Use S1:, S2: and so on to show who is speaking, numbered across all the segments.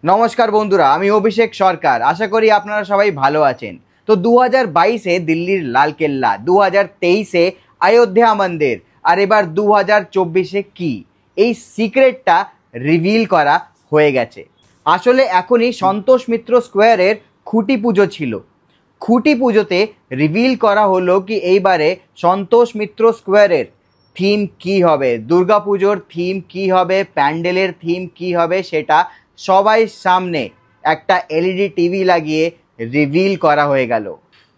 S1: নমস্কার বন্ধুরা, আমি অভিষেক সরকার। আশা করি আপনারা সবাই ভালো আছেন। তো 2022-এ দিল্লির লালকেল্লা, 2023-এ অযোধ্যা মন্দির, আর এবার 2024-এ কি এই সিক্রেটটা রিভিল করা হয়ে গেছে। আসলে এখনই সন্তোষ মিত্র স্কোয়ারের খুঁটি পুজো ছিল। খুঁটি পুজোতে রিভিল করা হলো কি এইবারে সন্তোষ মিত্র স্কোয়ারের থিম কি হবে, দুর্গাপুজোর থিম কি হবে, প্যান্ডেলের থিম কি হবে, সেটা সবাই সামনে একটা এলইডি টিভি লাগিয়ে রিভিল করা হয়ে গেল।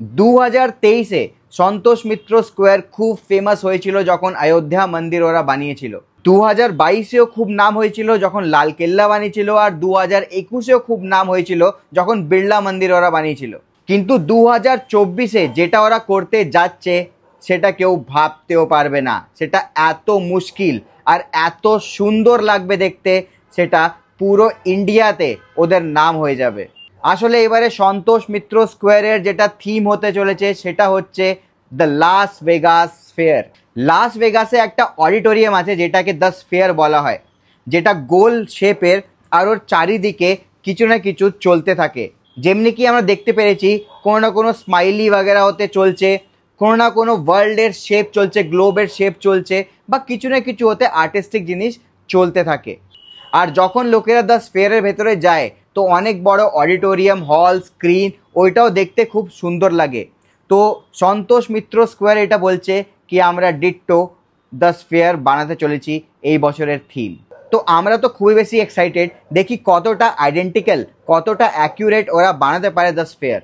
S1: 2023-এ সন্তোষ মিত্র স্কোয়ার খুব ফেমাস হয়েছিল যখন অযোধ্যা মন্দির ওরা বানিয়েছিল। 2022-এও খুব নাম হয়েছিল যখন লালকেল্লা বানিয়েছিল, আর 2021-এও খুব নাম হয়েছিল যখন বিড়লা মন্দির ওরা বানিয়েছিল। কিন্তু 2024-এ যেটা ওরা করতে যাচ্ছে সেটা কেউ ভাবতেও পারবে না। সেটা এত মুশকিল আর এত সুন্দর লাগবে দেখতে, সেটা পুরো ইন্ডিয়াতে ওদের নাম হয়ে যাবে। আসলে এবারে সন্তোষ মিত্র স্কোয়ারের যেটা থিম হতে চলেছে সেটা হচ্ছে দ্য লাস ভেগাস ফেয়ার। লাস ভেগাসে একটা অডিটোরিয়াম আছে যেটাকে দ্য স্ফেয়ার বলা হয়, যেটা গোল শেপের আর ওর চারিদিকে কিছু না কিছু চলতে থাকে। যেমনি কি আমরা দেখতে পেরেছি কোনো না কোনো স্মাইলি বাগেরা হতে চলছে, কোনো না কোনো ওয়ার্ল্ডের শেপ চলছে, গ্লোবের শেপ চলছে, বা কিছু না কিছু হতে আর্টিস্টিক জিনিস চলতে থাকে। আর যখন লোকেরা দ্য স্ফেয়ারের ভেতরে যায় তো অনেক বড় অডিটোরিয়াম, হল, স্ক্রিন, ওইটাও দেখতে খুব সুন্দর লাগে। তো সন্তোষ মিত্র স্কোয়ার এটা বলছে কি আমরা ডিট্টো দ্য স্ফেয়ার বানাতে চলেছি এই বছরের থিম। তো আমরা তো খুবই বেশি এক্সাইটেড, দেখি কতটা আইডেন্টিক্যাল, কতটা অ্যাকিউরেট ওরা বানাতে পারে দ্য স্ফেয়ার।